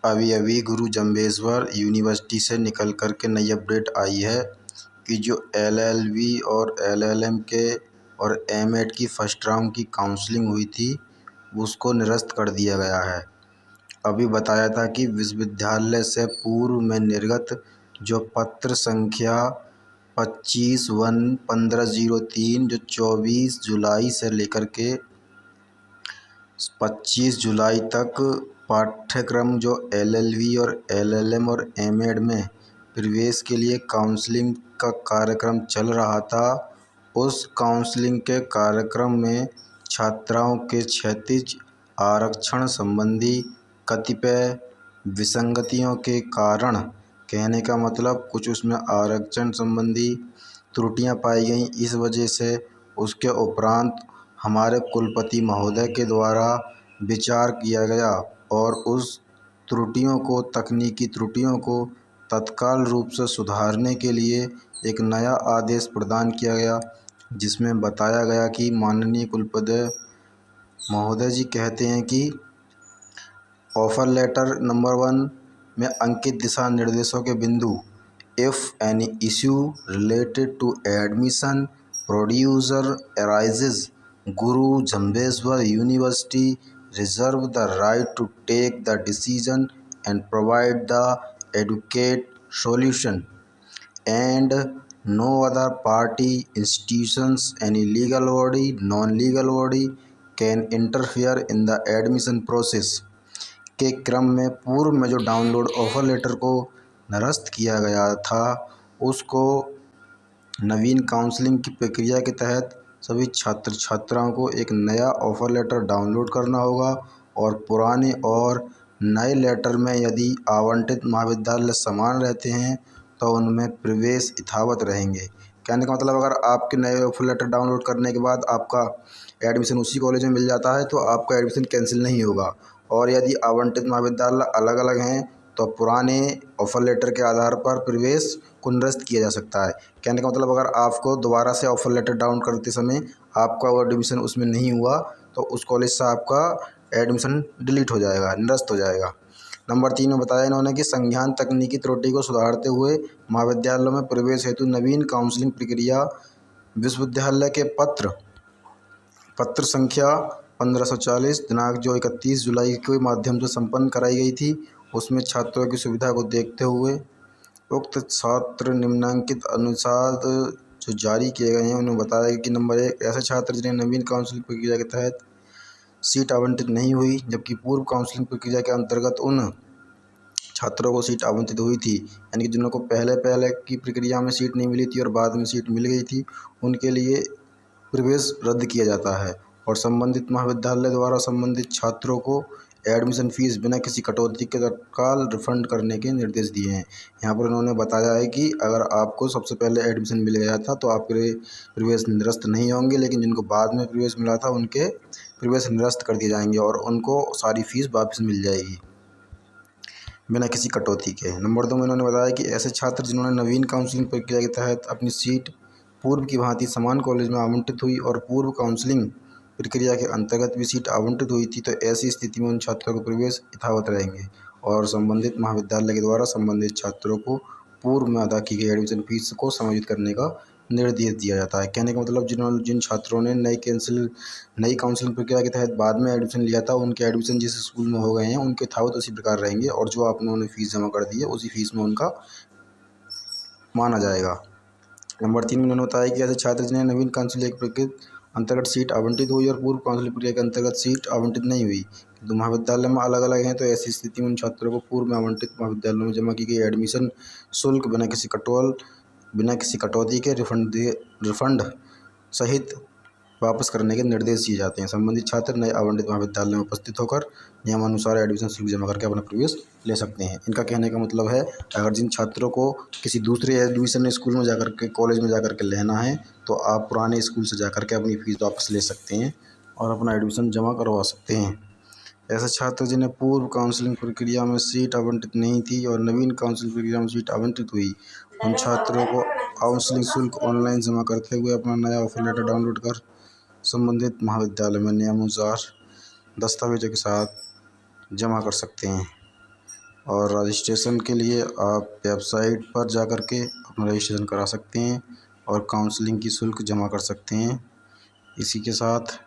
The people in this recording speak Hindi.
अभी अभी गुरु जम्भेश्वर यूनिवर्सिटी से निकल कर के नई अपडेट आई है कि जो एलएलबी और एलएलएम के और एमएड की फर्स्ट राउंड की काउंसलिंग हुई थी उसको निरस्त कर दिया गया है। अभी बताया था कि विश्वविद्यालय से पूर्व में निर्गत जो पत्र संख्या 25/15/03 जो 24 जुलाई से लेकर के 25 जुलाई तक पाठ्यक्रम जो एलएलबी और एलएलएम और एमएड में प्रवेश के लिए काउंसलिंग का कार्यक्रम चल रहा था, उस काउंसलिंग के कार्यक्रम में छात्राओं के क्षैतिज आरक्षण संबंधी कतिपय विसंगतियों के कारण, कहने का मतलब कुछ उसमें आरक्षण संबंधी त्रुटियां पाई गईं। इस वजह से उसके उपरांत हमारे कुलपति महोदय के द्वारा विचार किया गया और उस तकनीकी त्रुटियों को तत्काल रूप से सुधारने के लिए एक नया आदेश प्रदान किया गया, जिसमें बताया गया कि माननीय कुलपति महोदय जी कहते हैं कि ऑफर लेटर नंबर 1 में अंकित दिशा निर्देशों के बिंदु if any issue related to admission procedure arises Guru Jambheshwar University reserve the right to take the decision and provide the adequate solution, and no other party, institutions, any legal body, non-legal body can interfere in the admission process के क्रम में पूर्व में जो डाउनलोड ऑफर लेटर को निरस्त किया गया था, उसको नवीन काउंसलिंग की प्रक्रिया के तहत सभी छात्र छात्राओं को एक नया ऑफ़र लेटर डाउनलोड करना होगा और पुराने और नए लेटर में यदि आवंटित महाविद्यालय समान रहते हैं तो उनमें प्रवेश यथावत रहेंगे। कहने का मतलब अगर आपके नए ऑफ़र लेटर डाउनलोड करने के बाद आपका एडमिशन उसी कॉलेज में मिल जाता है तो आपका एडमिशन कैंसिल नहीं होगा, और यदि आवंटित महाविद्यालय अलग अलग हैं तो पुराने ऑफ़र लेटर के आधार पर प्रवेश को निरस्त किया जा सकता है। कहने का मतलब अगर आपको दोबारा से ऑफ़र लेटर डाउन करते समय आपका वो एडमिशन उसमें नहीं हुआ तो उस कॉलेज से आपका एडमिशन डिलीट हो जाएगा, निरस्त हो जाएगा। नंबर 3 में बताया इन्होंने कि संज्ञान तकनीकी त्रुटि को सुधारते हुए महाविद्यालयों में प्रवेश हेतु नवीन काउंसलिंग प्रक्रिया विश्वविद्यालय के पत्र संख्या 1540 दिनांक जो 31 जुलाई के माध्यम से संपन्न कराई गई थी, उसमें छात्रों की सुविधा को देखते हुए उक्त छात्र निम्नांकित अनुसार जो जारी किए गए हैं उन्हें बताया कि नंबर 1 ऐसे छात्र जिन्हें नवीन काउंसलिंग प्रक्रिया के तहत सीट आवंटित नहीं हुई, जबकि पूर्व काउंसलिंग प्रक्रिया के अंतर्गत उन छात्रों को सीट आवंटित हुई थी, यानी कि जिनको पहले की प्रक्रिया में सीट नहीं मिली थी और बाद में सीट मिल गई थी, उनके लिए प्रवेश रद्द किया जाता है और संबंधित महाविद्यालय द्वारा संबंधित छात्रों को एडमिशन फ़ीस बिना किसी कटौती के तत्काल रिफंड करने के निर्देश दिए हैं। यहाँ पर उन्होंने बताया है कि अगर आपको सबसे पहले एडमिशन मिल गया था तो आपके प्रवेश निरस्त नहीं होंगे, लेकिन जिनको बाद में प्रवेश मिला था उनके प्रवेश निरस्त कर दिए जाएंगे और उनको सारी फ़ीस वापस मिल जाएगी बिना किसी कटौती के। नंबर 2 में उन्होंने बताया कि ऐसे छात्र जिन्होंने नवीन काउंसलिंग प्रक्रिया के तहत अपनी सीट पूर्व की भांति समान कॉलेज में आवंटित हुई और पूर्व काउंसलिंग प्रक्रिया के अंतर्गत भी सीट आवंटित हुई थी, तो ऐसी स्थिति में उन छात्रों को प्रवेश यथावत रहेंगे और संबंधित महाविद्यालय के द्वारा संबंधित छात्रों को पूर्व में अदा की गई एडमिशन फीस को समायोजित करने का निर्देश दिया जाता है। कहने का मतलब जिन छात्रों ने नई काउंसलिंग प्रक्रिया के तहत बाद में एडमिशन लिया था, उनके एडमिशन जिस स्कूल में हो गए हैं उनके यथावत उसी प्रकार रहेंगे और जो आप उन्होंने फ़ीस जमा कर दी है उसी फीस में उनका माना जाएगा। नंबर 3 में उन्होंने बताया कि ऐसे छात्र जिन्हें नवीन काउंसलिंग प्रक्रिया अंतर्गत सीट आवंटित हुई और पूर्व काउंसलिंग प्रक्रिया के अंतर्गत सीट आवंटित नहीं हुई, तो महाविद्यालय में अलग अलग हैं, तो ऐसी स्थिति में उन छात्रों को पूर्व में आवंटित महाविद्यालयों में जमा की गई एडमिशन शुल्क बिना किसी कटौती के रिफंड सहित वापस करने के निर्देश दिए जाते हैं। संबंधित छात्र नए आवंटित महाविद्यालय में उपस्थित होकर नियमानुसार एडमिशन शुल्क जमा करके अपना प्रवेश ले सकते हैं। इनका कहने का मतलब है अगर जिन छात्रों को किसी दूसरे एडमिशन स्कूल में जाकर के कॉलेज में जाकर के लेना है तो आप पुराने स्कूल से जाकर के अपनी फ़ीस वापस ले सकते हैं और अपना एडमिशन जमा करवा सकते हैं। ऐसे छात्र जिन्हें पूर्व काउंसलिंग प्रक्रिया में सीट आवंटित नहीं थी और नवीन काउंसलिंग प्रक्रिया में सीट आवंटित हुई, उन छात्रों को काउंसलिंग शुल्क ऑनलाइन जमा करते हुए अपना नया ऑफर लेटर डाउनलोड कर संबंधित महाविद्यालय में नियमानुसार दस्तावेजों के साथ जमा कर सकते हैं और रजिस्ट्रेशन के लिए आप वेबसाइट पर जा कर के अपना रजिस्ट्रेशन करा सकते हैं और काउंसलिंग की शुल्क जमा कर सकते हैं। इसी के साथ